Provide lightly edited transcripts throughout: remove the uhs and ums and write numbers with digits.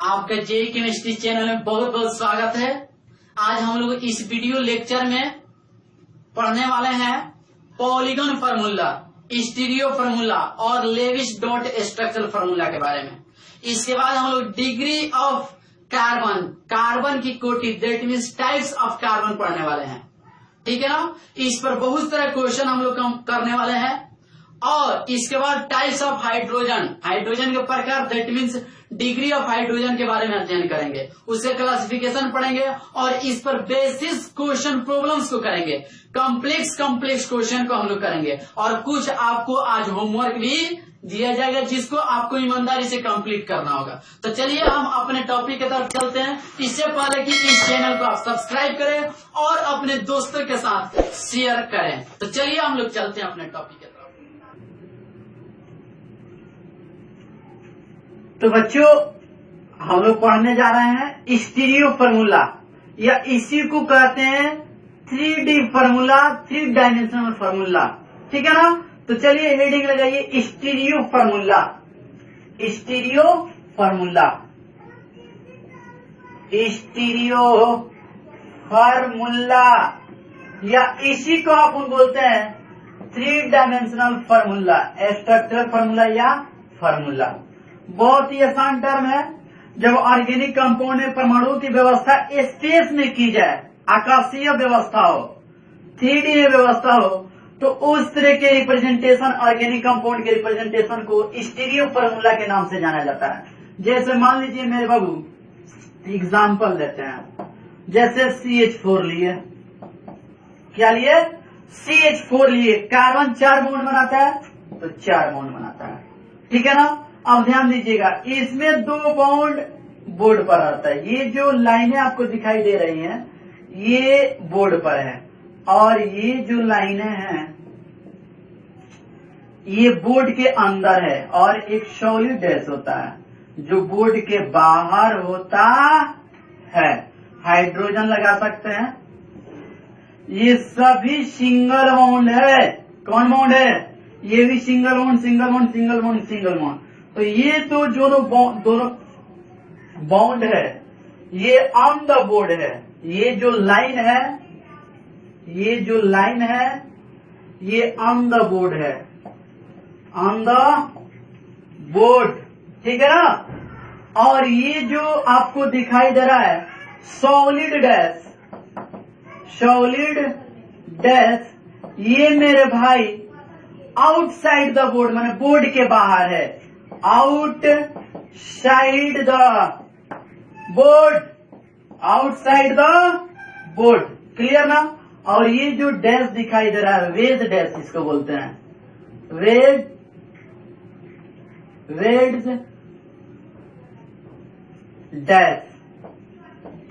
आपका JEE chemistry channel में बहुत बहुत स्वागत है। आज हम लोग इस वीडियो लेक्चर में पढ़ने वाले हैं पॉलीगन फार्मूला, स्टीरियो फार्मूला और लेविस डॉट स्ट्रक्चरल फार्मूला के बारे में। इसके बाद हम लोग डिग्री ऑफ कार्बन की कोटि that means types of carbon पढ़ने वाले हैं। ठीक है ना। इस पर बहुत सारे क्वेश्चन हम लोग करने वाले हैं। और इसके बाद टाइप्स ऑफ हाइड्रोजन के प्रकार that means degree of hydrogen के बारे में अध्ययन करेंगे, उसके क्लासिफिकेशन पढ़ेंगे और इस पर बेसिस क्वेश्चन प्रॉब्लम्स को करेंगे। कॉम्प्लेक्स क्वेश्चन को हम लोग करेंगे और कुछ आपको आज होमवर्क भी दिया जाएगा जिसको आपको ईमानदारी से कंप्लीट करना होगा। तो चलिए हम अपने टॉपिक की तरफ चलते हैं। इससे पहले कि इस चैनल को आप सब्सक्राइब करें और अपने दोस्तों के साथ शेयर करें। तो चलिए हम लोग चलते हैं अपने टॉपिक की तरफ। तो बच्चों हम लोग पढ़ने जा रहे हैं स्टीरियो फार्मूला या इसी को कहते हैं 3D फार्मूला, 3 डायमेंशनल फार्मूला। ठीक है ना। तो चलिए हेडिंग लगाइए stereo formula. Stereo formula, stereo formula या इसी को आप बोलते हैं 3 डायमेंशनल फार्मूला, स्ट्रक्चरल फार्मूला या फार्मूला। बहुत ही आसान टर्म है। जब ऑर्गेनिक कंपाउंड में परमाणु की व्यवस्था स्पेस में की जाए, आकाशीय व्यवस्था हो, 3D में व्यवस्था हो, तो उस तरह के रिप्रेजेंटेशन ऑर्गेनिक कंपाउंड के रिप्रेजेंटेशन को स्टीरियो फार्मूला के नाम से जाना जाता है। जैसे मान लीजिए मेरे बाबू एग्जाम्पल लेते हैं, जैसे CH4 लिए, क्या लिए? CH4 लिए। कार्बन 4 बॉन्ड बनाता है तो 4 बॉन्ड बनाता है। ठीक है ना। अब ध्यान दीजिएगा, इसमें 2 बॉन्ड बोर्ड पर आता है। ये जो लाइनें आपको दिखाई दे रही हैं ये बोर्ड पर है और ये जो लाइनें हैं ये बोर्ड के अंदर है और एक सॉलिड डैश होता है जो बोर्ड के बाहर होता है। हाइड्रोजन लगा सकते हैं। ये सभी सिंगल बॉन्ड है। कौन बॉन्ड है? ये भी single bond, single bond, single bond, single bond. तो ये तो दोनों बॉन्ड है ये ऑन द बोर्ड है। ये जो लाइन है ये ऑन द बोर्ड है, ऑन द बोर्ड। ठीक है ना। और ये जो आपको दिखाई दे रहा है सॉलिड डैश, ये मेरे भाई आउटसाइड द बोर्ड माने बोर्ड के बाहर है। आउटसाइड द बोर्ड, क्लियर ना। और ये जो डैश दिखाई दे रहा है वेज डैश इसको बोलते हैं, वेज डैश।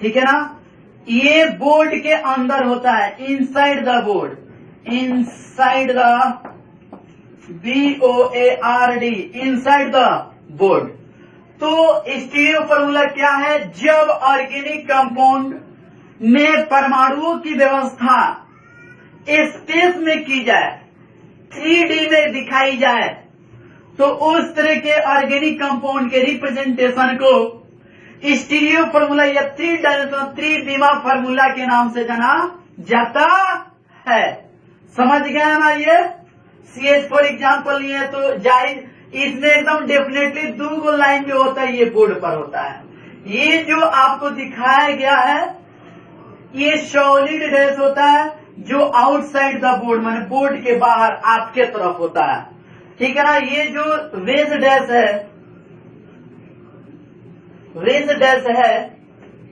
ठीक है ना। ये बोर्ड के अंदर होता है, inside the board, inside the BOARD, inside the board. तो स्टीरियो फार्मूला क्या है? जब ऑर्गेनिक कंपाउंड में परमाणुओं की व्यवस्था स्पेस में की जाए, 3D में दिखाई जाए, तो उस तरह के ऑर्गेनिक कंपाउंड के रिप्रेजेंटेशन को स्टीरियो फार्मूला या 3 डायमेंशनल 3 फार्मूला के नाम से जाना जाता है। समझ गया ना। ये CH4 एग्जाम्पल लिए तो जाहिर इसमें एकदम डेफिनेटली 2 लाइन जो होता है ये बोर्ड पर होता है। ये जो आपको दिखाया गया है ये सॉलिड डैश होता है जो आउटसाइड द बोर्ड माने बोर्ड के बाहर आपके तरफ होता है। ठीक है ना। ये जो वेज डैश है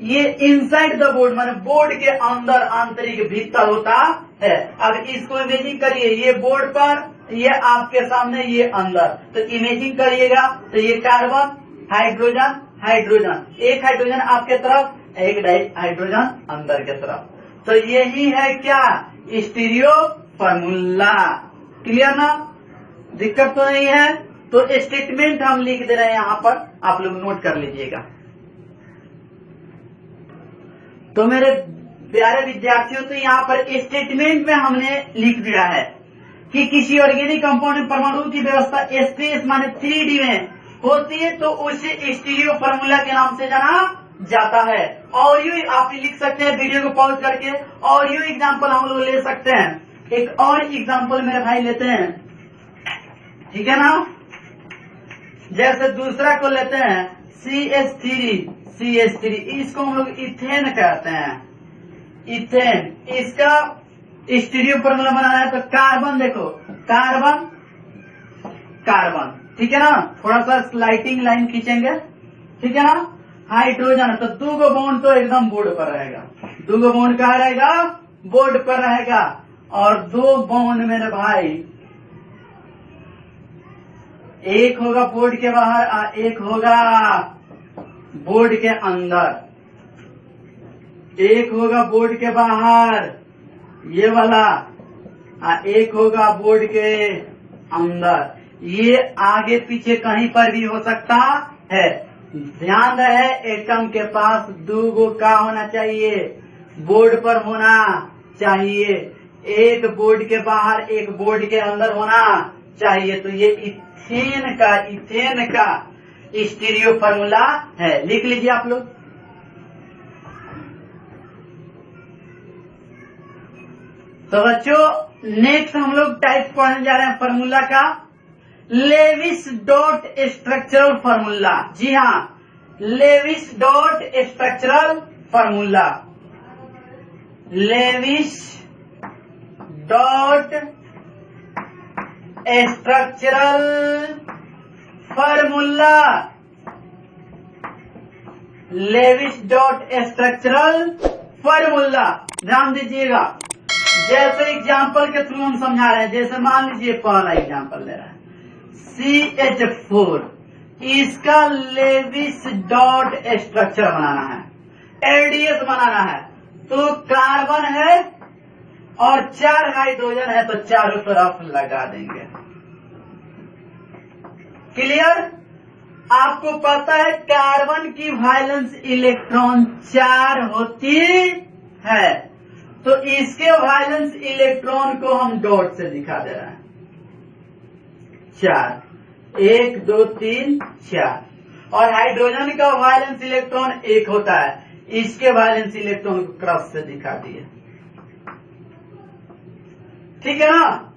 ये इनसाइड द बोर्ड माने बोर्ड के अंदर आंतरिक भीतर होता है। अब इसको इमेजिंग करिए, ये बोर्ड पर, ये आपके सामने, ये अंदर। तो इमेजिंग करिएगा तो ये कार्बन, हाइड्रोजन, हाइड्रोजन, एक हाइड्रोजन आपके तरफ, एक हाइड्रोजन अंदर के तरफ। तो यही है क्या? Stereo formula. क्लियर ना। दिक्कत तो नहीं है। तो स्टेटमेंट हम लिख दे रहे हैं यहां पर, आप लोग नोट कर लीजिएगा। तो मेरे प्यारे विद्यार्थियों, तो यहाँ पर स्टेटमेंट में हमने लिख दिया है कि किसी ऑर्गेनिक कंपाउंड में परमाणु की व्यवस्था स्पेस माने 3D में होती है तो उसे स्टीरियो फार्मूला के नाम से जाना जाता है। और यू आप लिख सकते हैं वीडियो को पॉज करके, और यू एग्जाम्पल हम लोग ले सकते हैं। एक और एग्जाम्पल मेरे भाई लेते हैं, ठीक है ना। जैसे दूसरा को लेते हैं CH3, इसको हम लोग इथेन कहते हैं, इथेन। इसका स्टीरियो फार्मूला बनाना है तो कार्बन, देखो कार्बन कार्बन, ठीक है ना। थोड़ा सा स्लाइडिंग लाइन खींचेंगे, ठीक है ना। हाइड्रोजन है तो 2 बॉन्ड तो एकदम बोर्ड पर रहेगा, 2 बॉन्ड कहाँ रहेगा, बोर्ड पर रहेगा। और 2 बॉन्ड मेरे भाई, एक होगा बोर्ड के बाहर और एक होगा बोर्ड के अंदर, एक होगा बोर्ड के बाहर ये वाला, और एक होगा बोर्ड के अंदर। ये आगे पीछे कहीं पर भी हो सकता है। ध्यान रहे एटम के पास 2 का होना चाहिए, बोर्ड पर होना चाहिए, एक बोर्ड के बाहर एक बोर्ड के अंदर होना चाहिए। तो ये इथेन का स्टीरियो फार्मूला है, लिख लीजिए आप लोग। तो बच्चों नेक्स्ट हम लोग टाइप पढ़ने जा रहे हैं फार्मूला का, लेविस डॉट स्ट्रक्चरल फार्मूला। जी हाँ, Lewis dot structural formula, Lewis dot structural formula, Lewis dot structural formula. ध्यान दीजिएगा, जैसे एग्जाम्पल के थ्रू हम समझा रहे हैं। जैसे मान लीजिए पहला एग्जाम्पल ले रहे हैं CH4, इसका लेविस डॉट स्ट्रक्चर बनाना है, LDS बनाना है। तो कार्बन है और 4 हाइड्रोजन है तो चारों तरफ लगा देंगे। क्लियर? आपको पता है कार्बन की वैलेंस इलेक्ट्रॉन 4 होती है, तो इसके वैलेंस इलेक्ट्रॉन को हम डॉट से दिखा दे रहे हैं, 4, 1 2 3 4। और हाइड्रोजन का वैलेंस इलेक्ट्रॉन 1 होता है, इसके वैलेंस इलेक्ट्रॉन को क्रॉस से दिखा दिए, ठीक है ना।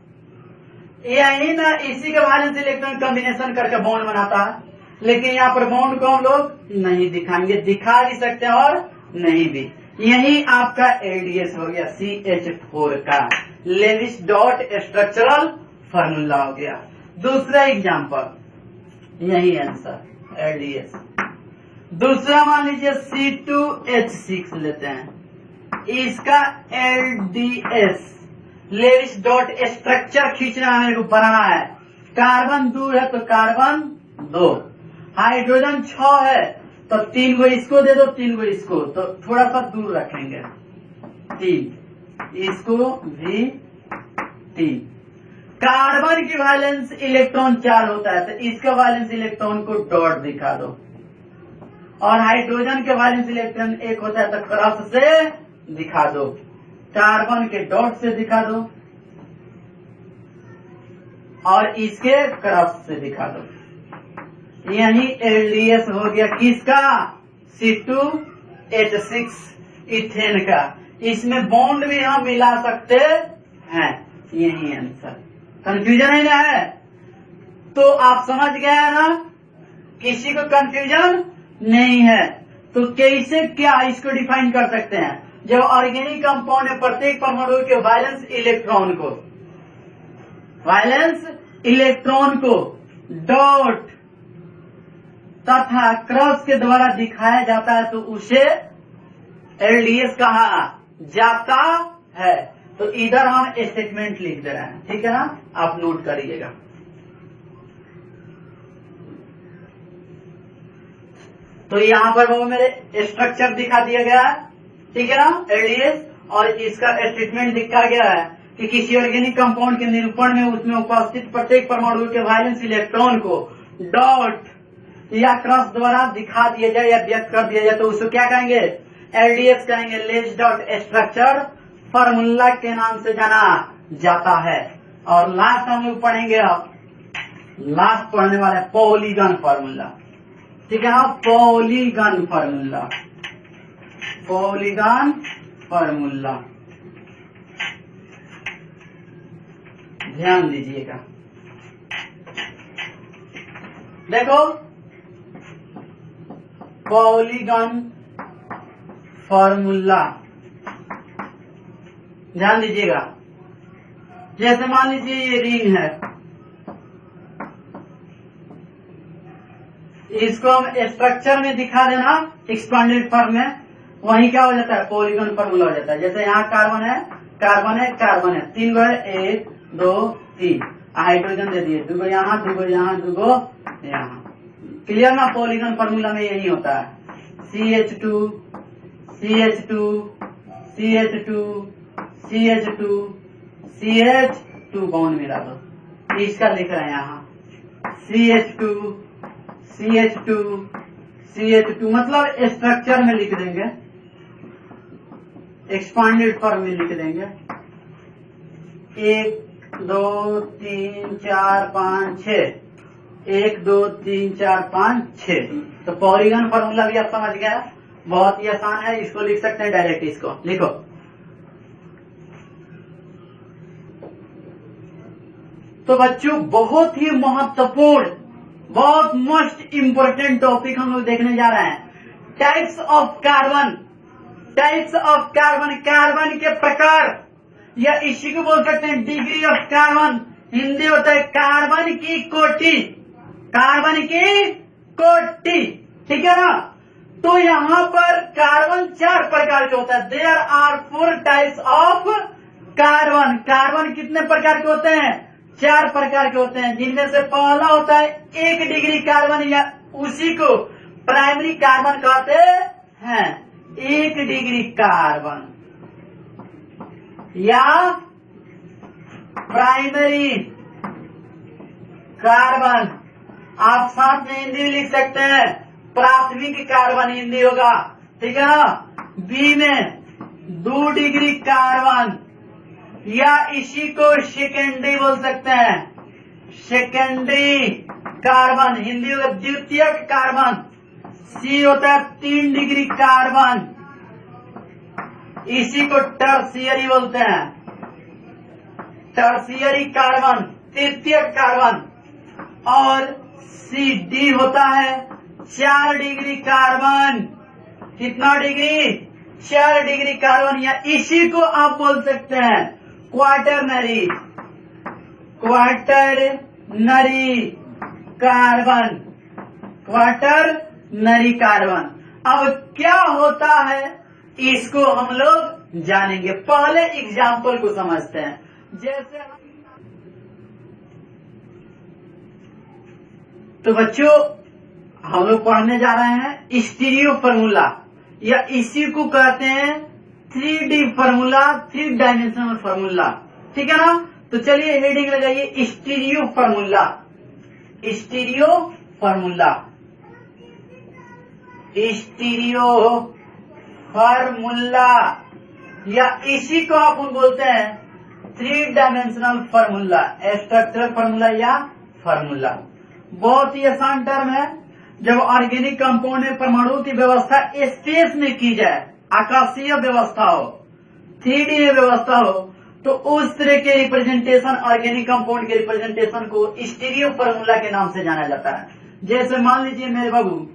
यही ना, इसी का वैलेंस इलेक्ट्रॉन कॉम्बिनेशन करके बॉन्ड बनाता है, लेकिन यहाँ पर बॉन्ड को हम लोग नहीं दिखाएंगे, दिखा भी सकते हैं और नहीं भी। यही आपका LDS हो गया, CH4 का लेविस डॉट स्ट्रक्चरल फार्मूला हो गया। दूसरा एग्जांपल, यही आंसर LDS। दूसरा मान लीजिए C2H6 लेते हैं, इसका LDS लेविस डॉट स्ट्रक्चर खींचना है, मेरे को बनाना है। कार्बन 2 है तो कार्बन 2, हाइड्रोजन 6 है तो 3 गो इसको दे दो, 3 गो इसको, तो थोड़ा सा दूर रखेंगे, 3 इसको भी 3। कार्बन की वैलेंस इलेक्ट्रॉन 4 होता है तो इसका वैलेंस इलेक्ट्रॉन को डॉट दिखा दो, और हाइड्रोजन के वैलेंस इलेक्ट्रॉन 1 होता है तो क्रॉस से दिखा दो, कार्बन के डॉट से दिखा दो और इसके क्रॉस से दिखा दो। यही LDS हो गया किसका, C2H6 इथेन का। इसमें बॉन्ड भी हम मिला सकते हैं, यही आंसर। कंफ्यूजन है ना है, तो आप समझ गए ना, किसी को कंफ्यूजन नहीं है। तो कैसे क्या इसको डिफाइन कर सकते हैं, जब ऑर्गेनिक कंपाउंड में प्रत्येक परमाणु के वैलेंस इलेक्ट्रॉन को डॉट तथा क्रॉस के द्वारा दिखाया जाता है तो उसे LDS कहा जाता है। तो इधर हम स्टेटमेंट लिख दे रहे हैं, ठीक है ना, आप नोट करिएगा। तो यहाँ पर वो मेरे स्ट्रक्चर दिखा दिया गया है, ठीक है ना, LDS, और इसका स्टेटमेंट लिखा गया है कि किसी ऑर्गेनिक कंपाउंड के निरूपण में उसमें उपस्थित प्रत्येक परमाणु के वैलेंस इलेक्ट्रॉन को डॉट या क्रॉस द्वारा दिखा दिया जाए या व्यक्त कर दिया जाए तो उसको क्या कहेंगे, LDS कहेंगे, लेविस डॉट स्ट्रक्चर फार्मूला के नाम से जाना जाता है। और लास्ट हम लोग पढ़ेंगे अब लास्ट पढ़ने वाला है पॉलीगन फार्मूला। ठीक है ना, पॉलीगन फार्मूला, पॉलीगन फार्मूला ध्यान दीजिएगा। देखो पॉलीगन फार्मूला ध्यान दीजिएगा। जैसे मान लीजिए ये रिंग है, इसको हम स्ट्रक्चर में दिखा देना एक्सपांडेड फॉर्म में, वहीं क्या हो जाता है पॉलीगन फार्मूला हो जाता है। जैसे यहाँ कार्बन है, कार्बन है, कार्बन है, 3 गो है, 1 2 3, हाइड्रोजन दे दिए, 2 गो यहाँ, 2 गो यहाँ, 2 गो यहाँ। क्लियर ना, पॉलीगन फार्मूला में यही होता है। CH2 CH2 CH2 CH2 CH2 bound मिला दो, इसका लिख रहे हैं यहाँ CH2 CH2 CH2, मतलब स्ट्रक्चर में लिख देंगे, एक्सपांडेड फॉर्म में लिख देंगे। 1 2 3 4 5 6, 1 2 3 4 5 6। तो पॉलीगन फार्मूला भी आप समझ गया, बहुत ही आसान है। इसको लिख सकते हैं डायरेक्ट, इसको लिखो। तो बच्चों बहुत ही महत्वपूर्ण, बहुत मोस्ट इम्पोर्टेंट टॉपिक हम लोग देखने जा रहे हैं। Types of carbon, types of carbon, carbon के प्रकार, या इसी को बोल सकते हैं डिग्री ऑफ कार्बन। हिंदी होता है कार्बन की कोटि, कार्बन की कोटि। ठीक है ना। तो यहाँ पर कार्बन 4 प्रकार के होता है। There are 4 types of carbon. Carbon कितने प्रकार के होते हैं? 4 प्रकार के होते हैं, जिनमें से पहला होता है 1 डिग्री कार्बन, या उसी को प्राइमरी कार्बन कहते हैं। 1 डिग्री कार्बन या प्राइमरी कार्बन, आप साथ में हिंदी में लिख सकते हैं प्राथमिक कार्बन, हिंदी होगा। ठीक है ना। बी में 2 डिग्री कार्बन, या इसी को सेकेंडरी बोल सकते हैं, सेकेंडरी कार्बन, हिंदी होगा द्वितीयक कार्बन। सी होता है 3 डिग्री कार्बन, इसी को टर्शियरी बोलते हैं, टर्शियरी कार्बन, तृतीयक कार्बन। और सी डी होता है 4 डिग्री कार्बन। कितना डिग्री? 4 डिग्री कार्बन, या इसी को आप बोल सकते हैं quaternary, quaternary carbon, quaternary carbon. अब क्या होता है इसको हम लोग जानेंगे। पहले एग्जाम्पल को समझते हैं। जैसे तो बच्चों हम लोग पढ़ने जा रहे हैं स्टीरियो फार्मूला, या इसी को कहते हैं 3D फार्मूला, 3 डायमेंशनल फार्मूला। ठीक है ना। तो चलिए हेडिंग लगाइए stereo formula, stereo formula, stereo formula, या इसी को आप बोलते हैं 3 डायमेंशनल फार्मूला, स्ट्रक्चरल फार्मूला या फार्मूला। बहुत ही आसान टर्म है। जब ऑर्गेनिक कंपाउंड में परमाणु की व्यवस्था स्पेस में की जाए, आकाशीय व्यवस्था हो, 3D में व्यवस्था हो, तो उस तरह के रिप्रेजेंटेशन, ऑर्गेनिक कंपाउंड के रिप्रेजेंटेशन को स्टीरियो फार्मूला के नाम से जाना जाता है। जैसे मान लीजिए मेरे बाबू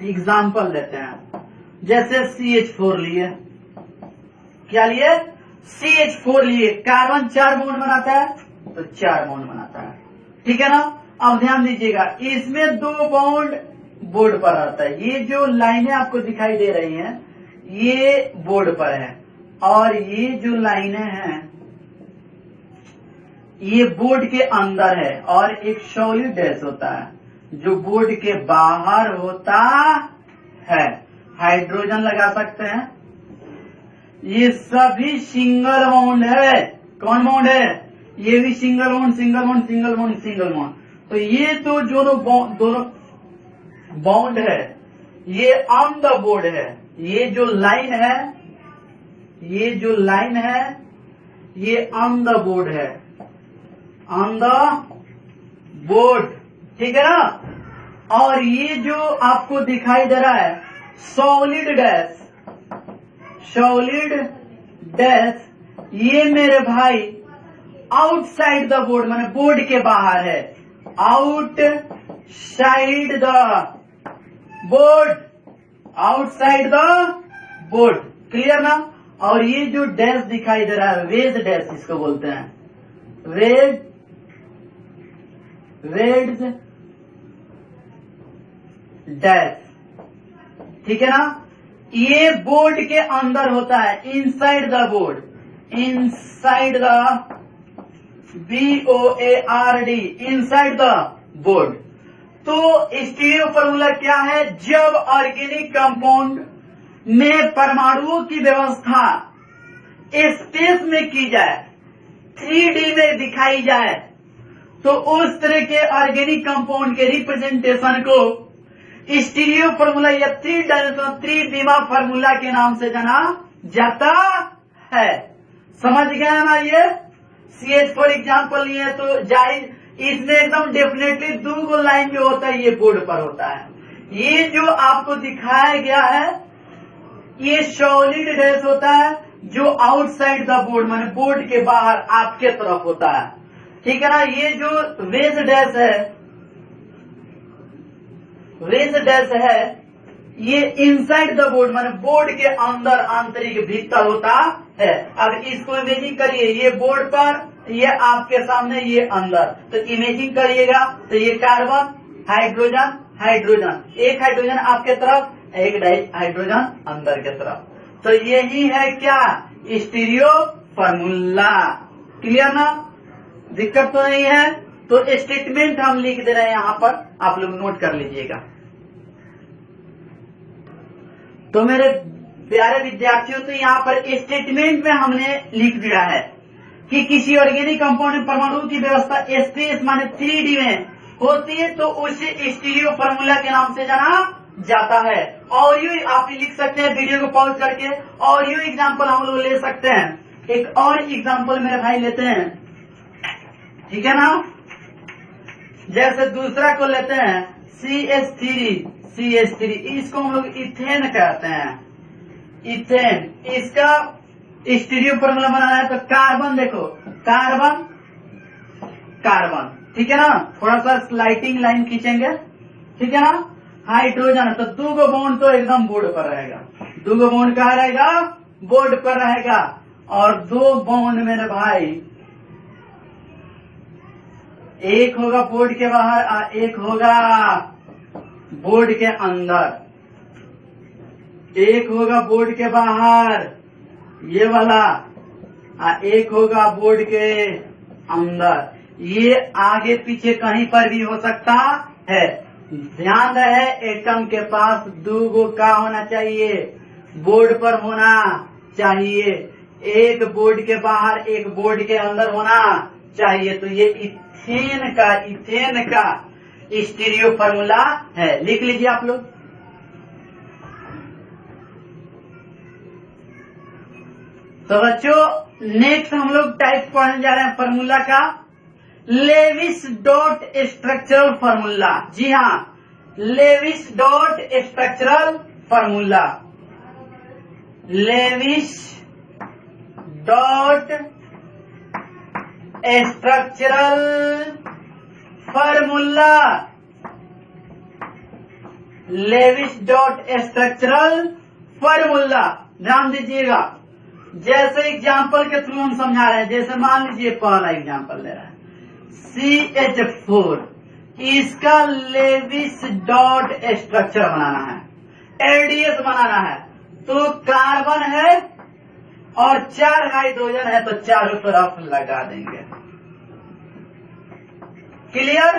एग्जाम्पल देते हैं, जैसे CH4 लिए, क्या लिए? CH4 लिए। कार्बन 4 बॉन्ड बनाता है, तो 4 बॉन्ड बनाता है। ठीक है ना। अब ध्यान दीजिएगा, इसमें 2 बॉन्ड बोर्ड पर आता है। ये जो लाइनें आपको दिखाई दे रही हैं, ये बोर्ड पर है, और ये जो लाइनें हैं ये बोर्ड के अंदर है, और एक सॉलिड डैश होता है जो बोर्ड के बाहर होता है। हाइड्रोजन लगा सकते हैं। ये सभी सिंगल बॉन्ड है। कौन बॉन्ड है? ये भी single bond, single bond, single bond, single bond. तो ये तो दोनों बॉन्ड है, ये ऑन द बोर्ड है। ये जो लाइन है, ये जो लाइन है, ये ऑन द बोर्ड है, ऑन द बोर्ड, ठीक है ना। और ये जो आपको दिखाई दे रहा है सॉलिड डैश, सॉलिड डैश, ये मेरे भाई आउटसाइड द बोर्ड, माने बोर्ड के बाहर है, outside the board, outside the board, clear ना। और ये जो डैश दिखाई दे रहा है वेज डैश इसको बोलते हैं, वेज डैश, ठीक है ना। ये बोर्ड के अंदर होता है, inside the board, inside the BOARD, inside the board. तो स्टीरियो फॉर्मूला क्या है, जब ऑर्गेनिक कंपाउंड में परमाणुओं की व्यवस्था स्पेस में की जाए, 3D में दिखाई जाए, तो उस तरह के ऑर्गेनिक कंपाउंड के रिप्रेजेंटेशन को स्टीरियो फॉर्मूला या 3 डायमेंशनल त्रिविमा फॉर्मूला के नाम से जाना जाता है। समझ गया ना। ये CH फॉर एग्जाम्पल लिए तो जाहिर इसमें एकदम डेफिनेटली 2 लाइन जो होता है ये बोर्ड पर होता है। ये जो आपको दिखाया गया है ये सॉलिड डैश होता है जो आउटसाइड द बोर्ड, माने बोर्ड के बाहर आपके तरफ होता है, ठीक है ना। ये जो वेज डैश है, वेज डैश है, ये इनसाइड द बोर्ड, माने बोर्ड के अंदर आंतरिक भीतर होता है। अब इसको इमेजिंग करिए, ये बोर्ड पर, ये आपके सामने, ये अंदर, तो इमेजिंग करिएगा तो ये कार्बन, हाइड्रोजन, हाइड्रोजन, एक हाइड्रोजन आपके तरफ, एक हाइड्रोजन अंदर के तरफ। तो यही है क्या, स्टीरियो फॉर्मूला, क्लियर ना, दिक्कत तो नहीं है। तो स्टेटमेंट हम लिख दे रहे हैं यहाँ पर, आप लोग नोट कर लीजिएगा। तो मेरे प्यारे विद्यार्थियों, तो यहाँ पर स्टेटमेंट में हमने लिख दिया है कि किसी ऑर्गेनिक कंपाउंड में परमाणु की व्यवस्था स्पेस माने 3D में होती है तो उसे स्टीरियो फॉर्मूला के नाम से जाना जाता है। और यू आप लिख सकते हैं वीडियो को पॉज करके, और यू एग्जाम्पल हम लोग ले सकते हैं। एक और एग्जाम्पल मेरे भाई लेते हैं, ठीक है ना। जैसे दूसरा को लेते हैं CH3, इसको हम लोग इथेन कहते हैं, इथेन। इसका स्टीरियो फॉर्मूला बनाना है तो कार्बन, देखो कार्बन, कार्बन, ठीक है ना। थोड़ा सा स्लाइडिंग लाइन खींचेंगे, ठीक है ना। हाइड्रोजन, तो 2 बॉन्ड तो एकदम बोर्ड पर रहेगा, 2 बॉन्ड कहाँ रहेगा, बोर्ड पर रहेगा। और 2 बॉन्ड मेरे भाई, एक होगा बोर्ड के बाहर, एक होगा बोर्ड के अंदर, एक होगा बोर्ड के बाहर ये वाला, एक होगा बोर्ड के अंदर। ये आगे पीछे कहीं पर भी हो सकता है। ध्यान रहे एटम के पास 2 का होना चाहिए, बोर्ड पर होना चाहिए, एक बोर्ड के बाहर एक बोर्ड के अंदर होना चाहिए। तो ये इथेन का स्टीरियो फॉर्मूला है, लिख लीजिए आप लोग। तो बच्चों नेक्स्ट हम लोग टाइप पढ़ने जा रहे हैं फॉर्मूला का, लेविस डॉट स्ट्रक्चरल फॉर्मूला। जी हाँ, Lewis dot structural formula, Lewis dot structural formula, Lewis dot structural formula. ध्यान दीजिएगा, जैसे एग्जाम्पल के थ्रू हम समझा रहे हैं। जैसे मान लीजिए पहला एग्जाम्पल ले रहे हैं CH4, इसका लेविस डॉट स्ट्रक्चर बनाना है, LDS बनाना है। तो कार्बन है और 4 हाइड्रोजन है, तो चारों तरफ लगा देंगे। क्लियर।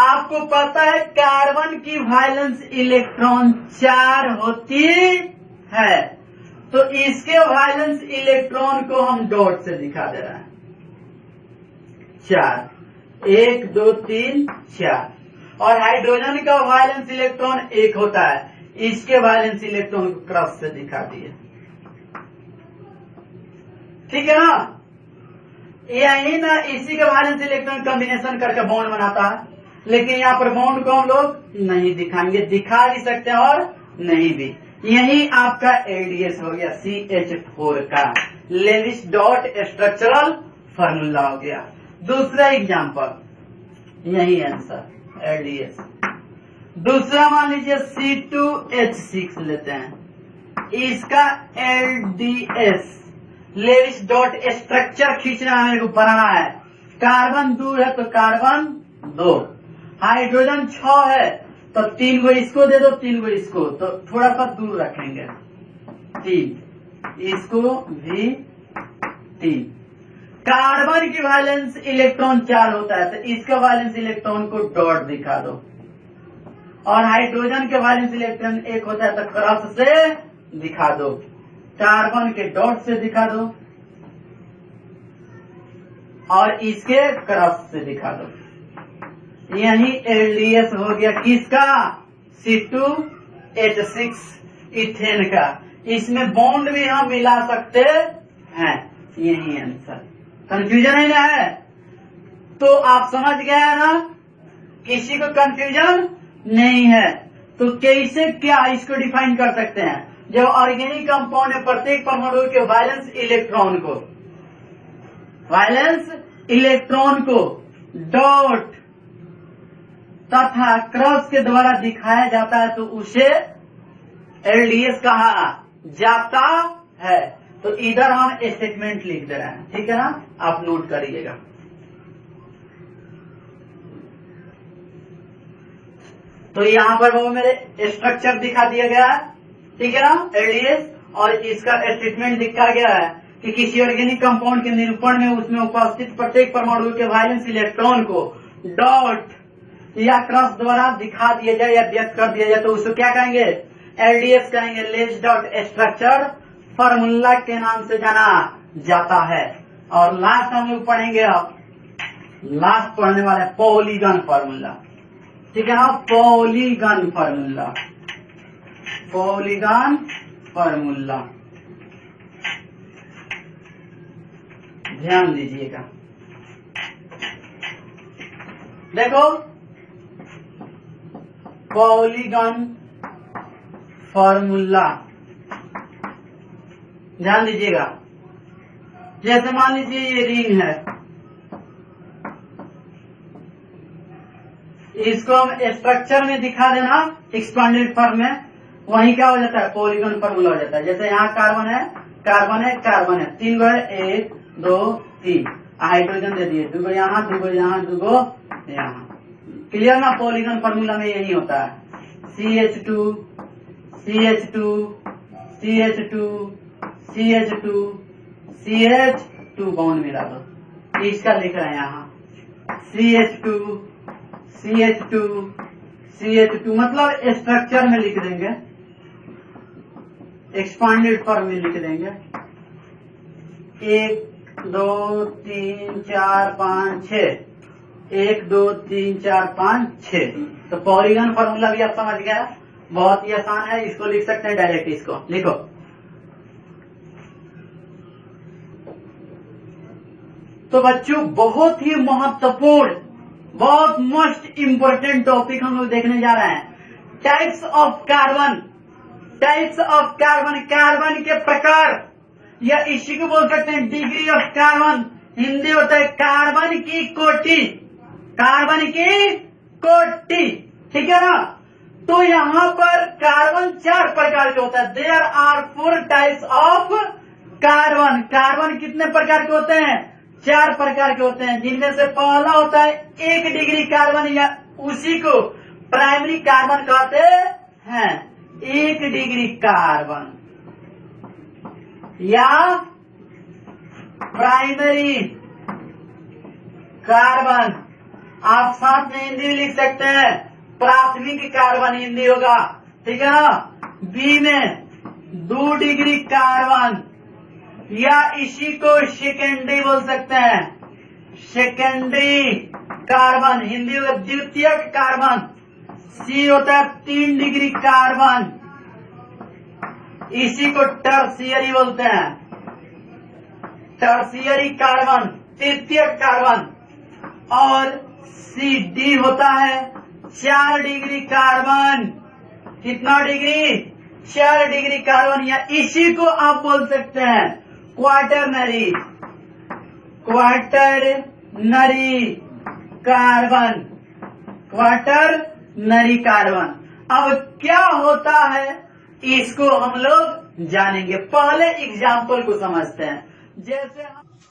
आपको पता है कार्बन की वैलेंस इलेक्ट्रॉन 4 होती है, तो इसके वैलेंस इलेक्ट्रॉन को हम डॉट से दिखा दे रहे हैं, 4, 1 2 3 4। और हाइड्रोजन का वैलेंस इलेक्ट्रॉन 1 होता है, इसके वैलेंस इलेक्ट्रॉन को क्रॉस से दिखा दिए, ठीक है ना। यही ना इसी के वैलेंस इलेक्ट्रॉन कॉम्बिनेशन करके बॉन्ड बनाता है, लेकिन यहाँ पर बॉन्ड को हम लोग नहीं दिखाएंगे, दिखा भी सकते हैं और नहीं भी। यही आपका एलडीएस हो गया CH4 का लेविस डॉट स्ट्रक्चरल फार्मूला हो गया। दूसरा एग्जांपल यही आंसर एलडीएस। दूसरा मान लीजिए C2H6 लेते हैं, इसका एलडीएस लेविस डॉट स्ट्रक्चर खींचना है, मेरे को बनाना है। कार्बन 2 है तो कार्बन 2, हाइड्रोजन 6 है तो 3 गो इसको दे दो, 3 गो इसको, तो थोड़ा सा दूर रखेंगे, 3 इसको भी 3। कार्बन की वैलेंस इलेक्ट्रॉन 4 होता है तो इसका वैलेंस इलेक्ट्रॉन को डॉट दिखा दो, और हाइड्रोजन के वैलेंस इलेक्ट्रॉन 1 होता है तो क्रॉस से दिखा दो, कार्बन के डॉट से दिखा दो और इसके क्रॉस से दिखा दो। यही एलडीएस हो गया किसका? C2H6 इथेन का। इसमें बॉन्ड भी हम मिला सकते हैं। यही आंसर। कंफ्यूजन है ना? है तो आप समझ गए हैं ना, किसी को कंफ्यूजन नहीं है। तो कैसे क्या इसको डिफाइन कर सकते हैं? जब ऑर्गेनिक कंपाउंड है प्रत्येक परमाणु के वैलेंस इलेक्ट्रॉन को डॉट तथा क्रॉस के द्वारा दिखाया जाता है तो उसे एलडीएस कहा जाता है। तो इधर हम स्टेटमेंट लिख दे रहे हैं, ठीक है ना? आप नोट करिएगा। तो यहाँ पर वो मेरे स्ट्रक्चर दिखा दिया गया है, ठीक है ना? एलडीएस, और इसका स्टेटमेंट लिखा गया है कि किसी ऑर्गेनिक कंपाउंड के निरूपण में उसमें उपस्थित प्रत्येक परमाणु के वैलेंस इलेक्ट्रॉन को डॉट या क्रॉस द्वारा दिखा दिया जाए या व्यक्त कर दिया जाए तो उसको क्या कहेंगे? एलडीएस कहेंगे। लेविस डॉट स्ट्रक्चर फार्मूला के नाम से जाना जाता है। और लास्ट हम लोग पढ़ेंगे, अब लास्ट पढ़ने वाले पॉलीगन फार्मूला, ठीक है ना? पॉलीगन फार्मूला ध्यान दीजिएगा। देखो पॉलीगन फार्मूला ध्यान दीजिएगा। जैसे मान लीजिए ये रिंग है, इसको हम स्ट्रक्चर में दिखा देना एक्सपांडेड फॉर्म में, वहीं क्या हो जाता है? पॉलीगन फार्मूला हो जाता है। जैसे यहाँ कार्बन है, कार्बन है, 3 गो है, 1 2 3, हाइड्रोजन दे दिए, 2 गो यहाँ, 2 गो यहाँ, 2 गो यहाँ। क्लियर ना? पॉलीगन फार्मूला में यही होता है। CH2 बॉन्ड मिला दो, इसका लिख रहे हैं यहाँ CH2 मतलब स्ट्रक्चर में लिख देंगे, एक्सपांडेड फॉर्म में लिख देंगे। 1 2 3 4 5 6, 1 2 3 4 5 6। तो पॉलीगन फार्मूला भी आप समझ गया, बहुत ही आसान है। इसको लिख सकते हैं डायरेक्ट, इसको लिखो। तो बच्चों बहुत ही महत्वपूर्ण, बहुत मोस्ट इम्पोर्टेंट टॉपिक हम लोग देखने जा रहे हैं। टाइप्स ऑफ कार्बन, कार्बन के प्रकार, या इसी को बोल सकते हैं डिग्री ऑफ कार्बन। हिंदी होता है कार्बन की कोटि, ठीक है ना? तो यहाँ पर कार्बन 4 प्रकार के होता है। There are 4 types of carbon कितने प्रकार के होते हैं? 4 प्रकार के होते हैं, जिनमें से पहला होता है 1 डिग्री कार्बन, या उसी को प्राइमरी कार्बन कहते हैं। 1 डिग्री कार्बन या प्राइमरी कार्बन, आप साथ में हिंदी लिख सकते हैं, प्राथमिक कार्बन हिंदी होगा, ठीक है ना? बी में 2 डिग्री कार्बन, या इसी को सेकेंडरी बोल सकते हैं, सेकेंडरी कार्बन हिंदी होगा द्वितीयक कार्बन। सी होता है 3 डिग्री कार्बन, इसी को टर्शियरी बोलते हैं, टर्शियरी कार्बन। तृतीयक कार्बन, और CD होता है 4 डिग्री कार्बन। कितना डिग्री? 4 डिग्री कार्बन, या इसी को आप बोल सकते हैं क्वाटरनरी कार्बन, क्वाटरनरी कार्बन। अब क्या होता है इसको हम लोग जानेंगे, पहले एग्जाम्पल को समझते हैं। जैसे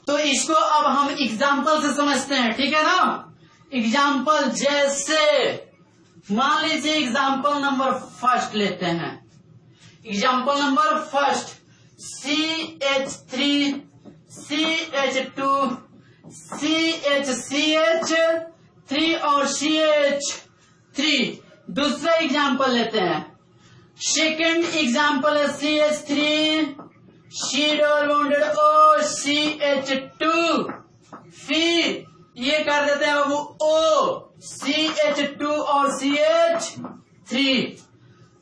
तो इसको अब हम एग्जाम्पल से समझते हैं, ठीक है ना। एग्जाम्पल जैसे मान लीजिए एग्जाम्पल नंबर फर्स्ट लेते हैं। Example number first CH3 CH2 CH3 और CH3। दूसरा एग्जाम्पल लेते हैं। सेकेंड एग्जाम्पल है CH3 C double bonded O CH2, फिर ये कर देते हैं बाबू O CH2 और CH3।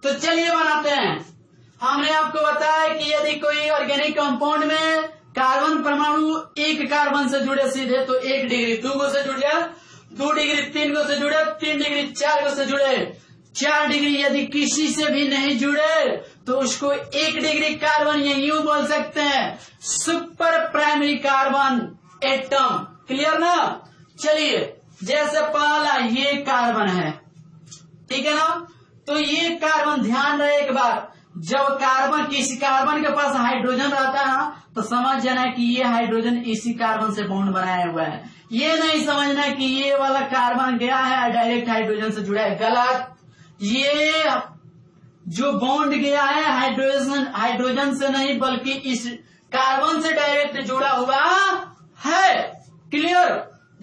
तो चलिए बनाते हैं। हमने आपको बताया कि यदि कोई ऑर्गेनिक कंपाउंड में कार्बन परमाणु एक कार्बन से जुड़े सीधे तो 1 डिग्री, 2 गो से जुड़ गया 2 डिग्री, 3 गो से जुड़े 3 डिग्री, 4 गो से जुड़े 4 डिग्री, यदि किसी से भी नहीं जुड़े तो उसको 1 डिग्री कार्बन, या यूं बोल सकते हैं super primary carbon atom. Clear ना। चलिए जैसे पहला ये कार्बन है, ठीक है ना। तो ये कार्बन, ध्यान रहे एक बार, जब कार्बन किसी कार्बन के पास हाइड्रोजन रहता है ना तो समझ जाना कि ये हाइड्रोजन इसी कार्बन से बॉन्ड बनाया हुआ है। ये नहीं समझना कि ये वाला कार्बन गया है डायरेक्ट हाइड्रोजन से जुड़ा है, गलत। ये जो बॉन्ड गया है हाइड्रोजन से नहीं बल्कि इस कार्बन से डायरेक्ट जुड़ा हुआ है। क्लियर।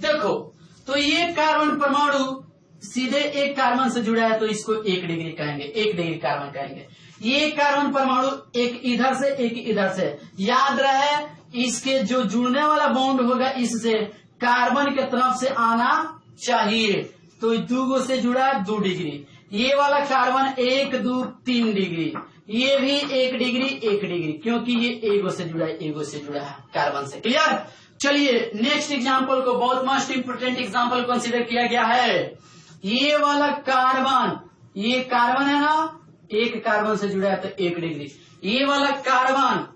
देखो तो ये कार्बन परमाणु सीधे एक कार्बन से जुड़ा है तो इसको 1 डिग्री कहेंगे, 1 डिग्री कार्बन कहेंगे। ये कार्बन परमाणु एक इधर से एक इधर से, याद रहे इसके जो जुड़ने वाला बॉन्ड होगा इससे कार्बन के तरफ से आना चाहिए। तो 2 गो से जुड़ा है 2 डिग्री, ये वाला कार्बन 1 2 3 डिग्री, ये भी 1 डिग्री 1 डिग्री, क्योंकि ये एगो से जुड़ा है, एगो से जुड़ा है कार्बन से। क्लियर। चलिए नेक्स्ट एग्जाम्पल को, बहुत मोस्ट इंपोर्टेंट एग्जाम्पल कंसिडर किया गया है। ये वाला कार्बन, ये कार्बन है ना, एक कार्बन से जुड़ा है तो 1 डिग्री। ये वाला कार्बन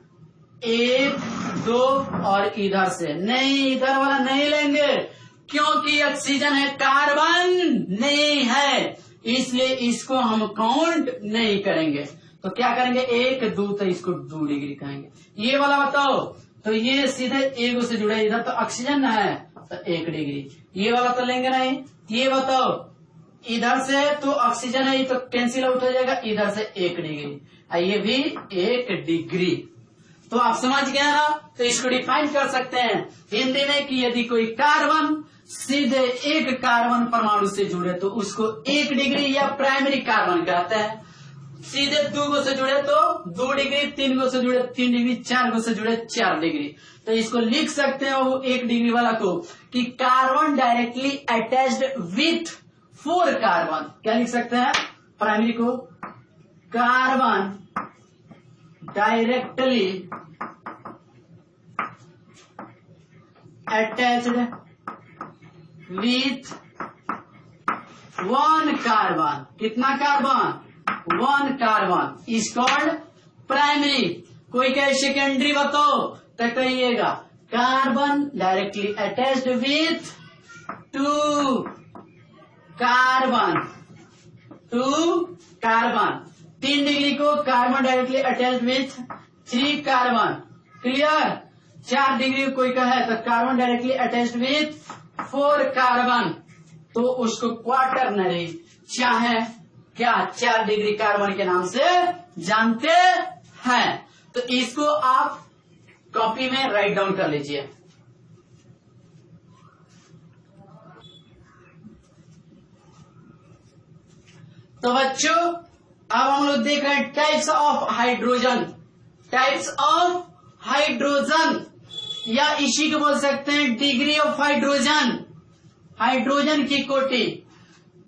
1 2 और इधर से नहीं, इधर वाला नहीं लेंगे क्योंकि ऑक्सीजन है, कार्बन नहीं है, इसलिए इसको हम काउंट नहीं करेंगे। तो क्या करेंगे 1 2, तो इसको 2 डिग्री कहेंगे। ये वाला बताओ, तो ये सीधे एगो से जुड़ा है, इधर तो ऑक्सीजन है तो 1 डिग्री, ये वाला तो लेंगे नहीं। ये बताओ इधर से तो ऑक्सीजन है, ये तो कैंसिल आउट हो जाएगा, इधर से 1 डिग्री, ये भी 1 डिग्री। तो आप समझ गए ना। तो इसको डिफाइन कर सकते हैं हिंदी में कि यदि कोई कार्बन सीधे एक कार्बन परमाणु से जुड़े तो उसको 1 डिग्री या प्राइमरी कार्बन कहते हैं। सीधे 2 गो से जुड़े तो 2 डिग्री, 3 गो से जुड़े 3 डिग्री, 4 गो से जुड़े 4 डिग्री। तो इसको लिख सकते हैं वो 1 डिग्री वाला को कि carbon directly attached with 4 carbon. क्या लिख सकते हैं प्राइमरी को, carbon directly attached with 1 carbon. कितना carbon? 1 carbon is called primary. कोई कहे सेकेंडरी बताओ तो कहिएगा carbon directly attached with 2 carbon, 2 carbon. 3 degree को carbon directly attached with 3 carbon. Clear. 4 degree कोई का है तो carbon directly attached with 4 carbon, तो उसको क्वाटरनरी चाहे क्या 4 डिग्री कार्बन के नाम से जानते हैं। तो इसको आप कॉपी में राइट डाउन कर लीजिए। तो बच्चों अब हम लोग देख रहे हैं types of hydrogen. Types of hydrogen या इसी को बोल सकते हैं डिग्री ऑफ हाइड्रोजन। हाइड्रोजन की कोटि,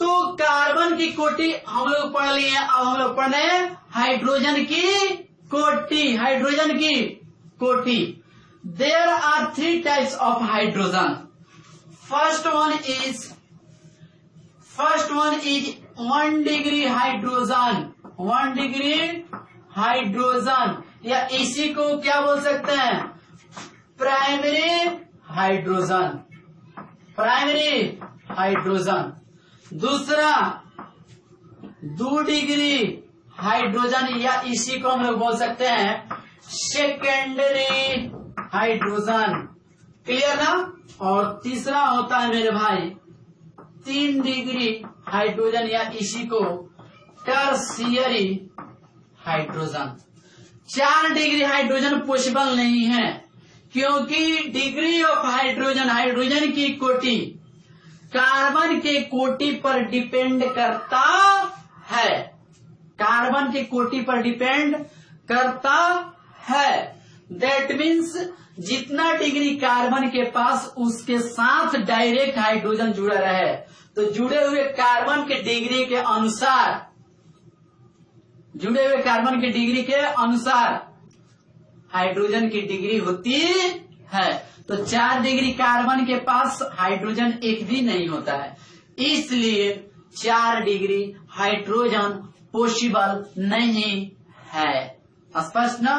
तो कार्बन की कोटि हम लोग पढ़ लिए, अब हम लोग पढ़ रहे हैं हाइड्रोजन की कोटि। हाइड्रोजन की कोटि there are three types of hydrogen. First one is 1 degree hydrogen. 1 degree hydrogen, या इसी को क्या बोल सकते हैं, प्राइमरी हाइड्रोजन. Primary hydrogen. दूसरा 2 डिग्री हाइड्रोजन, या इसी को हम लोग बोल सकते हैं सेकेंडरी हाइड्रोजन. क्लियर ना. और तीसरा होता है मेरे भाई 3 डिग्री हाइड्रोजन, या इसी को tertiary hydrogen. 4 degree hydrogen possible नहीं है, क्योंकि डिग्री ऑफ हाइड्रोजन, हाइड्रोजन की कोटि कार्बन के कोटि पर डिपेंड करता है. कार्बन के कोटि पर डिपेंड करता है. दैट मीन्स जितना डिग्री कार्बन के पास, उसके साथ डायरेक्ट हाइड्रोजन जुड़ा रहे. तो जुड़े हुए कार्बन के डिग्री के अनुसार, जुड़े हुए कार्बन की डिग्री के अनुसार हाइड्रोजन की डिग्री होती है. तो 4 डिग्री कार्बन के पास हाइड्रोजन एक भी नहीं होता है, इसलिए 4 डिग्री हाइड्रोजन पॉसिबल नहीं है. स्पष्ट ना.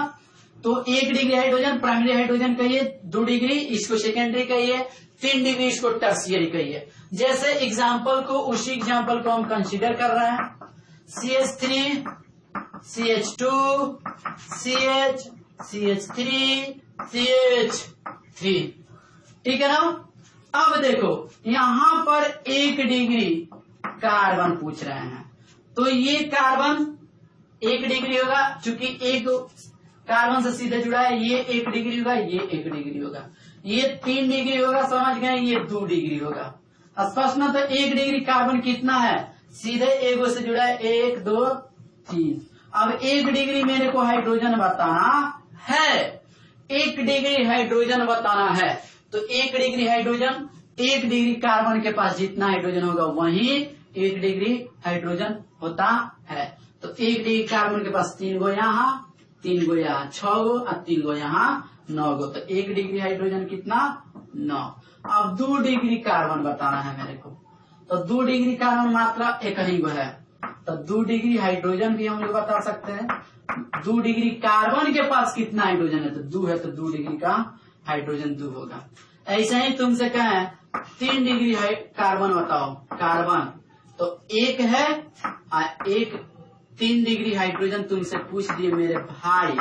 तो 1 डिग्री हाइड्रोजन प्राइमरी हाइड्रोजन कहिए, 2 डिग्री इसको सेकेंडरी कहिए, 3 डिग्री इसको टर्शियरी कहिए. जैसे एग्जाम्पल को, उसी एग्जाम्पल को हम कंसीडर कर रहे हैं. CH3 CH2 CH CH3 CH3. ठीक है ना. अब देखो यहां पर 1 डिग्री कार्बन पूछ रहे हैं, तो ये कार्बन 1 डिग्री होगा, चूंकि एक कार्बन से सीधे जुड़ा है. ये 1 डिग्री होगा, ये 1 डिग्री होगा, ये 3 डिग्री होगा, समझ गए. ये 2 डिग्री होगा. स्पष्ट ना. तो 1 डिग्री कार्बन कितना है, सीधे एगो से जुड़ा है, 1 2 3. अब 1 डिग्री मेरे को हाइड्रोजन बताना है, 1 डिग्री हाइड्रोजन बताना है. तो 1 डिग्री हाइड्रोजन, 1 डिग्री कार्बन के पास जितना हाइड्रोजन होगा वही 1 डिग्री हाइड्रोजन होता है. तो 1 डिग्री कार्बन के पास 3 गो यहाँ, 3 गो यहाँ, 6 गो, और 3 गो यहाँ, 9 गो. तो 1 डिग्री हाइड्रोजन कितना, 9. अब 2 डिग्री कार्बन बताना है मेरे को. तो 2 डिग्री कार्बन मात्रा 1 ही गो है, तो 2 डिग्री हाइड्रोजन भी हम लोग बता सकते हैं. 2 डिग्री कार्बन के पास कितना हाइड्रोजन है, तो 2 है, तो 2 डिग्री का हाइड्रोजन 2 होगा. ऐसा ही तुमसे कहें 3 डिग्री कार्बन बताओ, कार्बन तो 1 है, और 3 डिग्री हाइड्रोजन तुमसे पूछ दिए मेरे भाई.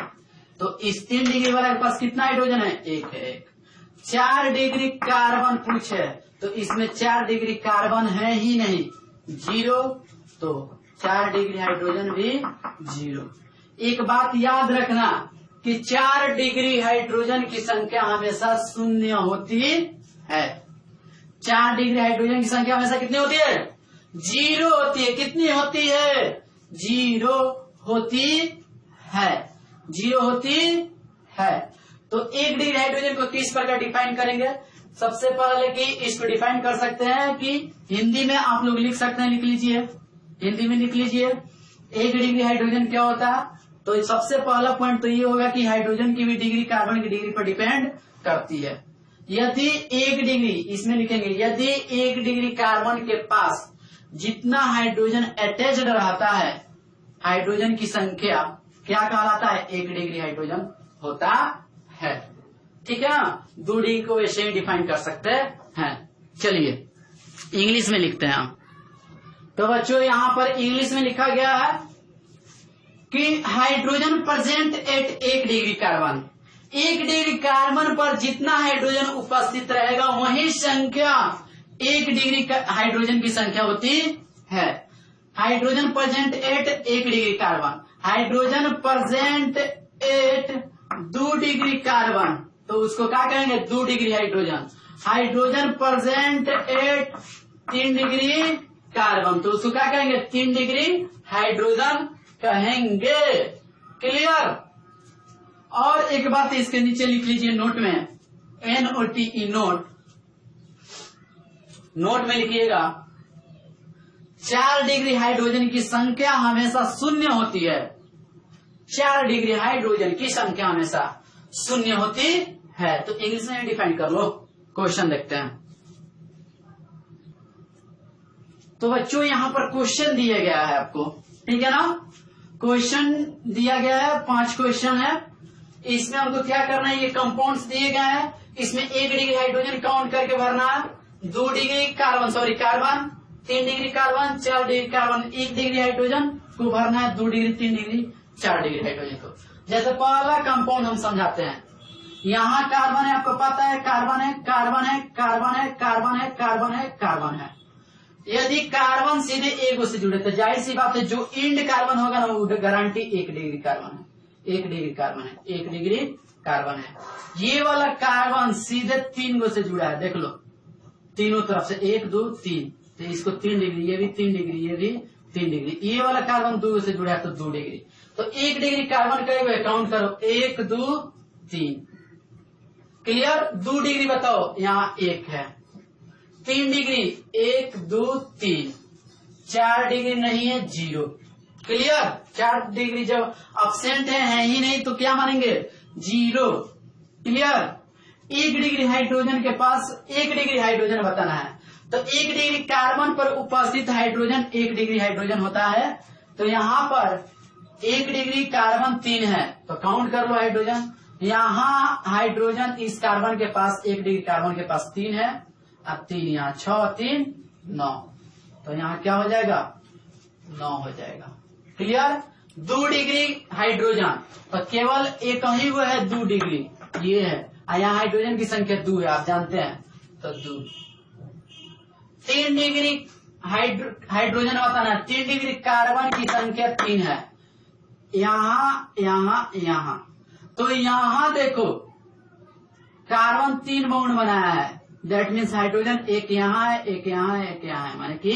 तो इस 3 डिग्री वाला के पास कितना हाइड्रोजन है, 1 है. 4 डिग्री कार्बन पूछे, तो इसमें 4 डिग्री कार्बन है ही नहीं, 0. तो 4 डिग्री हाइड्रोजन भी 0. एक बात याद रखना कि 4 डिग्री हाइड्रोजन की संख्या हमेशा 0 होती है. 4 डिग्री हाइड्रोजन की संख्या हमेशा कितनी होती है, 0 होती है. कितनी होती है, 0 होती है, 0 होती है. तो 1 डिग्री हाइड्रोजन को किस प्रकार डिफाइन करेंगे. सबसे पहले कि इसको डिफाइन कर सकते हैं कि हिंदी में आप लोग लिख सकते हैं, लिख लीजिए, हिंदी में लिख लीजिए 1 डिग्री हाइड्रोजन क्या होता है. तो सबसे पहला पॉइंट तो ये होगा कि हाइड्रोजन की भी डिग्री कार्बन की डिग्री पर डिपेंड करती है. यदि 1 डिग्री, इसमें लिखेंगे यदि 1 डिग्री कार्बन के पास जितना हाइड्रोजन अटैच्ड रहता है, हाइड्रोजन की संख्या क्या कहलाता है, 1 डिग्री हाइड्रोजन होता है. ठीक है ना. 2 डिग्री को वैसे ही डिफाइन कर सकते हैं. चलिए इंग्लिश में लिखते हैं. तो बच्चों यहाँ पर इंग्लिश में लिखा गया है कि hydrogen present at 1 degree carbon. 1 degree carbon पर जितना हाइड्रोजन उपस्थित रहेगा वही संख्या 1 डिग्री हाइड्रोजन की संख्या होती है. Hydrogen present at 1 degree carbon, hydrogen present at 2 degree carbon, तो उसको क्या कहेंगे, 2 degree hydrogen. Hydrogen present at 3 degree carbon, तो उसको क्या कहेंगे, 3 डिग्री हाइड्रोजन कहेंगे. क्लियर. और एक बात इसके नीचे लिख लीजिए नोट में, NOTE नोट, नोट में लिखिएगा 4 डिग्री हाइड्रोजन की संख्या हमेशा 0 होती है. 4 डिग्री हाइड्रोजन की संख्या हमेशा शून्य होती है। तो इंग्लिश में डिफाइन कर लो। क्वेश्चन देखते हैं। तो बच्चों यहाँ पर क्वेश्चन दिया गया है आपको, ठीक है ना। क्वेश्चन दिया गया है, 5 क्वेश्चन है। इसमें हमको क्या करना है, ये कंपाउंड्स दिए गए हैं। इसमें 1 डिग्री हाइड्रोजन काउंट करके भरना है, 2 degree carbon 3 degree carbon, 4 degree carbon, 1 degree hydrogen को भरना है, 2 डिग्री 3 डिग्री 4 डिग्री हाइड्रोजन को। जैसे पहला कंपाउंड हम समझाते हैं। यहाँ कार्बन है, आपको पता है कार्बन है, कार्बन है, कार्बन है, कार्बन है, कार्बन है, कार्बन है। यदि कार्बन सीधे एक से जुड़े तो जाहिर सी बात है जो इंड कार्बन होगा ना वो गारंटी 1 डिग्री कार्बन है, 1 डिग्री कार्बन है, 1 डिग्री कार्बन है। ये वाला कार्बन सीधे 3 से जुड़ा है, देख लो तीनों तरफ से 1 2 3, तो इसको 3 डिग्री, ये भी 3 डिग्री, ये भी 3 डिग्री। ये वाला कार्बन 2 से जुड़ा है तो 2 डिग्री। तो 1 डिग्री कार्बन का काउंट करो, 1 2 3। क्लियर। 2 डिग्री बताओ, यहाँ 1 है। 3 डिग्री 1 2 3, 4 डिग्री नहीं है 0। क्लियर। 4 डिग्री जब अब्सेंट है ही नहीं तो क्या मानेंगे 0। क्लियर। 1 डिग्री हाइड्रोजन के पास 1 डिग्री हाइड्रोजन बताना है, तो 1 डिग्री कार्बन पर उपस्थित हाइड्रोजन 1 डिग्री हाइड्रोजन होता है। तो यहाँ पर 1 डिग्री कार्बन 3 है तो काउंट कर लो हाइड्रोजन। यहाँ हाइड्रोजन इस कार्बन के पास 1 डिग्री कार्बन के पास 3 है, अब 3 यहाँ 6 3 9, तो यहाँ क्या हो जाएगा 9 हो जाएगा। क्लियर। 2 डिग्री हाइड्रोजन तो केवल एक ही वो है 2 डिग्री, ये है। यहाँ हाइड्रोजन की संख्या 2 है, आप जानते हैं, तो 2। 3 डिग्री हाइड्रोजन बताना है, 3 डिग्री कार्बन की संख्या 3 है, यहाँ यहाँ यहाँ। तो यहाँ देखो कार्बन 3 बाउंड बनाया है, दैट मीन्स हाइड्रोजन एक यहाँ है, एक यहाँ है, एक यहाँ है, माने कि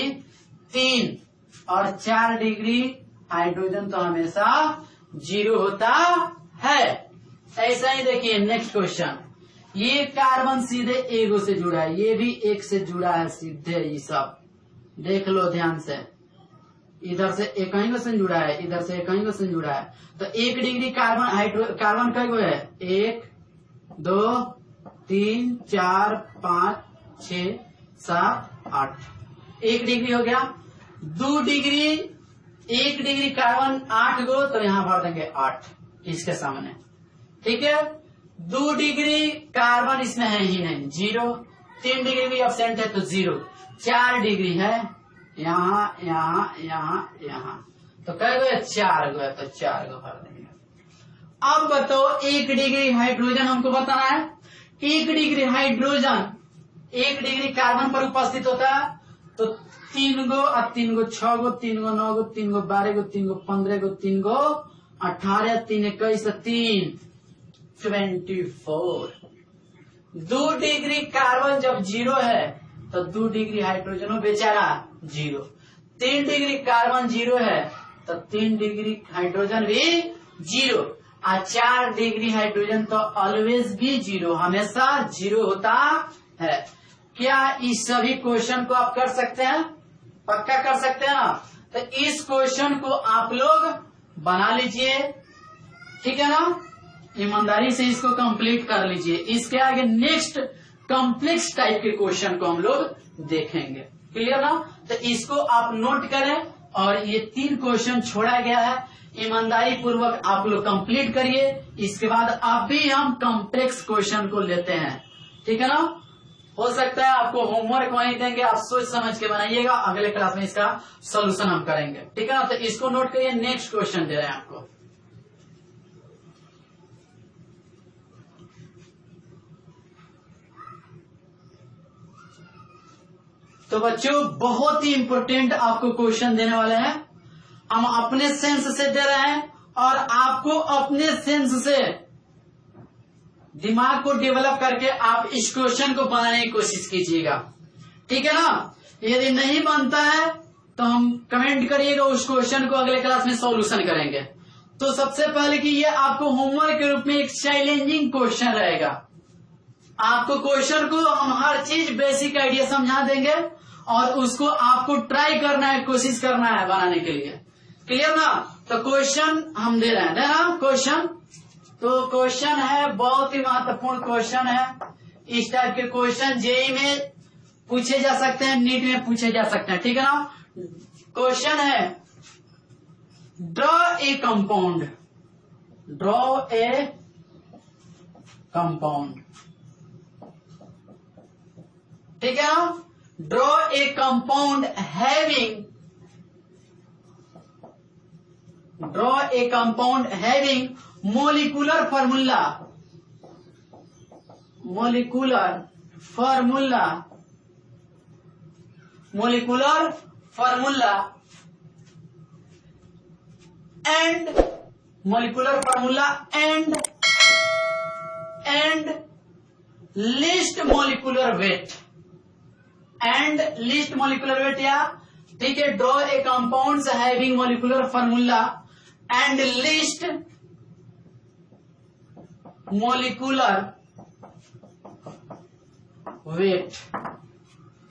3 और 4 डिग्री हाइड्रोजन तो हमेशा 0 होता है। ऐसा ही देखिए नेक्स्ट क्वेश्चन। ये कार्बन सीधे 1 से जुड़ा है, ये भी 1 से जुड़ा है सीधे, ये सब देख लो ध्यान से। इधर से एक ही से जुड़ा है, इधर से एक ही से जुड़ा है, तो 1 डिग्री कार्बन का है 1 2 3 4 5 6 7 8, 1 डिग्री हो गया। 2 डिग्री 1 डिग्री कार्बन 8 गो, तो यहाँ भर देंगे 8 इसके सामने, ठीक है। 2 डिग्री कार्बन इसमें है ही नहीं, 0। 3 डिग्री भी एब्सेंट है तो 0। 4 डिग्री है यहाँ यहाँ यहाँ यहाँ, तो कै गो 4 गो है, तो 4 गो भर देंगे। अब बताओ 1 डिग्री हाइड्रोजन हमको बताना है। 1 डिग्री हाइड्रोजन 1 डिग्री कार्बन पर उपस्थित होता है, तो 3 गो और 3 गो 6 गो, 3 गो 9 गो, 3 गो 12 गो, 3 गो 15 गो, 3 गो 18, 3 21, 3 24। 2 डिग्री कार्बन जब 0 है तो 2 डिग्री हाइड्रोजन बेचारा 0। 3 डिग्री कार्बन 0 है तो 3 डिग्री हाइड्रोजन भी 0, और 4 डिग्री हाइड्रोजन तो ऑलवेज भी 0, हमेशा 0 होता है। क्या इस सभी क्वेश्चन को आप कर सकते हैं? पक्का कर सकते हैं ना। तो इस क्वेश्चन को आप लोग बना लीजिए, ठीक है ना, ईमानदारी से इसको कंप्लीट कर लीजिए। इसके आगे नेक्स्ट कॉम्प्लेक्स टाइप के क्वेश्चन को हम लोग देखेंगे, क्लियर ना। तो इसको आप नोट करें, और ये 3 क्वेश्चन छोड़ा गया है, ईमानदारी पूर्वक आप लोग कंप्लीट करिए। इसके बाद अभी हम कॉम्प्लेक्स क्वेश्चन को लेते हैं, ठीक है ना। हो सकता है आपको होमवर्क वहीं देंगे, आप सोच समझ के बनाइएगा, अगले क्लास में इसका सोल्यूशन हम करेंगे, ठीक है ना। तो इसको नोट करिए, नेक्स्ट क्वेश्चन दे रहे हैं आपको। तो बच्चों बहुत ही इंपॉर्टेंट आपको क्वेश्चन देने वाले हैं, हम अपने सेंस से दे रहे हैं, और आपको अपने सेंस से दिमाग को डेवलप करके आप इस क्वेश्चन को बनाने की कोशिश कीजिएगा, ठीक है ना। यदि नहीं बनता है तो हम कमेंट करिएगा, उस क्वेश्चन को अगले क्लास में सॉल्यूशन करेंगे। तो सबसे पहले कि ये आपको होमवर्क के रूप में एक चैलेंजिंग क्वेश्चन रहेगा। आपको क्वेश्चन को हम हर चीज बेसिक आइडिया समझा देंगे, और उसको आपको ट्राई करना है, कोशिश करना है बनाने के लिए, क्लियर ना। तो क्वेश्चन हम दे रहे हैं, देना क्वेश्चन। तो क्वेश्चन है, बहुत ही महत्वपूर्ण क्वेश्चन है। इस टाइप के क्वेश्चन जेईई में पूछे जा सकते हैं, नीट में पूछे जा सकते हैं, ठीक है ना। क्वेश्चन है draw a compound, draw a compound, ठीक है ना। Draw a compound having, draw a compound having molecular formula, molecular formula, molecular formula and molecular formula and least molecular weight, and least molecular weight, या ठीक है। Draw a compounds having molecular formula and least molecular weight,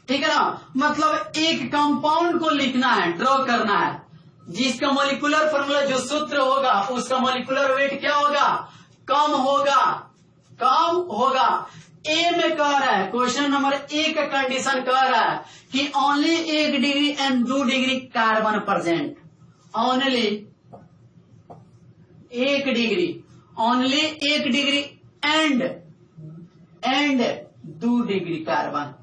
ठीक है ना। मतलब एक compound को लिखना है, ड्रॉ करना है, जिसका मोलिकुलर फार्मूला, जो सूत्र होगा उसका मोलिकुलर वेट क्या होगा, कम होगा, कम होगा। ए में कह रहा है, क्वेश्चन नंबर ए का कंडीशन कह रहा है कि only 1 degree and 2 degree carbon present, only 1 degree, only 1 degree and 2 degree carbon,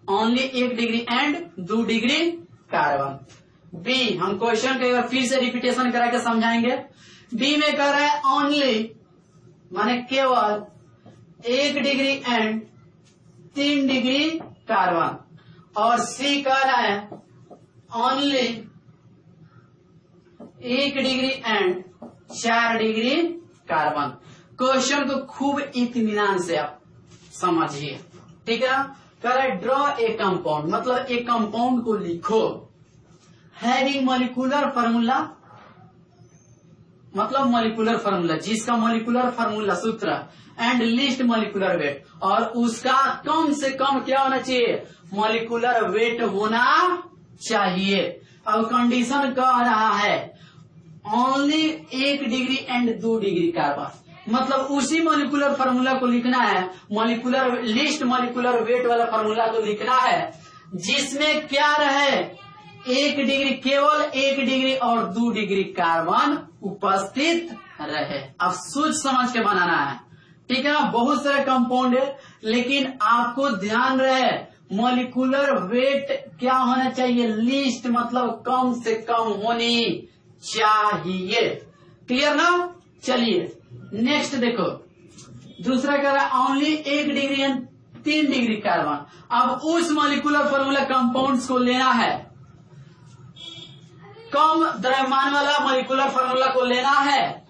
only 1 degree and 2 degree carbon. बी, हम क्वेश्चन को फिर से रिपीटेशन करा के समझाएंगे। बी में कह रहा है ओनली माने केवल 1 डिग्री एंड 3 डिग्री कार्बन, और सी कह रहा है only 1 degree and 4 degree carbon. Question को खूब इत्मीनान से आप समझिए, ठीक है ना। कह रहा है ड्रॉ ए कंपाउंड, मतलब एक कंपाउंड को लिखो, हैविंग मोलिकुलर फार्मूला, मतलब मोलिकुलर फार्मूला, जिसका मोलिकुलर फार्मूला सूत्र एंड लिस्ट मोलिकुलर वेट, और उसका कम से कम क्या होना चाहिए, मोलिकुलर वेट होना चाहिए। अब कंडीशन कह रहा है only 1 degree and 2 degree carbon, मतलब उसी मोलिकुलर फार्मूला को लिखना है, मोलिकुलर लिस्ट मोलिकुलर वेट वाला फार्मूला को लिखना है, जिसमें क्या रहे, 1 डिग्री, केवल 1 डिग्री और 2 डिग्री कार्बन उपस्थित रहे। अब सोच समझ के बनाना है, ठीक है ना। बहुत सारे कंपाउंड है, लेकिन आपको ध्यान रहे मोलिकुलर वेट क्या होना चाहिए, लिस्ट मतलब कम से कम होनी चाहिए, क्लियर ना। चलिए नेक्स्ट देखो, दूसरा कह रहा है only 1 degree and 3 degree carbon. अब उस मोलिकुलर फार्मूला कंपाउंड्स को लेना है, कम द्रव्यमान वाला मोलिकुलर फार्मूला को लेना है,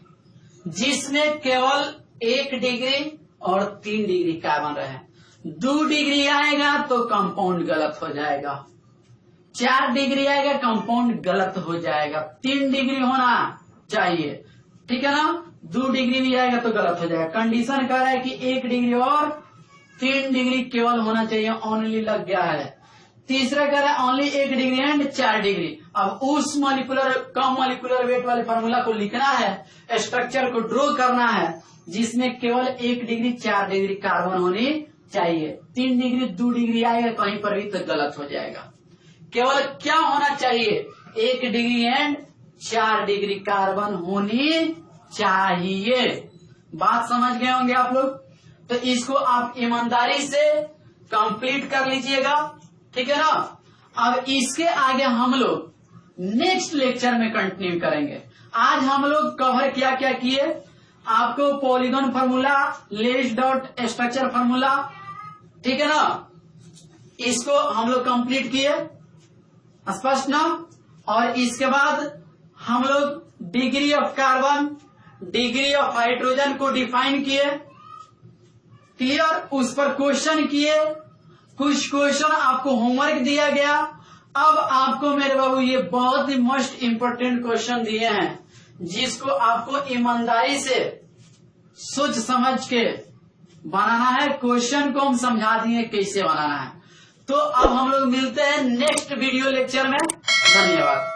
जिसमें केवल 1 डिग्री और 3 डिग्री कार्बन रहे। 2 डिग्री आएगा तो कंपाउंड गलत हो जाएगा, 4 डिग्री आएगा कंपाउंड गलत हो जाएगा, 3 डिग्री होना चाहिए, ठीक है ना। 2 डिग्री भी आएगा तो गलत हो जाएगा। कंडीशन कह रहा है कि 1 डिग्री और 3 डिग्री केवल होना चाहिए, ओनली लग गया है। तीसरा कह रहा है ओनली 1 डिग्री एंड 4 डिग्री। अब उस मोलिकुलर कम मोलिकुलर वेट वाले फार्मूला को लिखना है, स्ट्रक्चर को ड्रॉ करना है, जिसमें केवल 1 डिग्री 4 डिग्री कार्बन होनी चाहिए। 3 डिग्री 2 डिग्री आएगा कहीं पर भी तो गलत हो जाएगा। केवल क्या होना चाहिए, 1 डिग्री एंड 4 डिग्री कार्बन होनी चाहिए। बात समझ गए होंगे आप लोग। तो इसको आप ईमानदारी से कंप्लीट कर लीजिएगा, ठीक है ना। अब इसके आगे हम लोग नेक्स्ट लेक्चर में कंटिन्यू करेंगे। आज हम लोग कवर क्या क्या किए, आपको polygon formula, less dot structure formula, ठीक है ना, इसको हम लोग कंप्लीट किए, स्पष्ट ना। और इसके बाद हम लोग degree of carbon, degree of hydrogen को डिफाइन किए, क्लियर, उस पर क्वेश्चन किए, कुछ क्वेश्चन आपको होमवर्क दिया गया। अब आपको मेरे बाबू ये बहुत ही मोस्ट इंपोर्टेंट क्वेश्चन दिए हैं, जिसको आपको ईमानदारी से सोच समझ के बनाना है। क्वेश्चन को हम समझा दिए कैसे बनाना है। तो अब हम लोग मिलते हैं नेक्स्ट वीडियो लेक्चर में। धन्यवाद।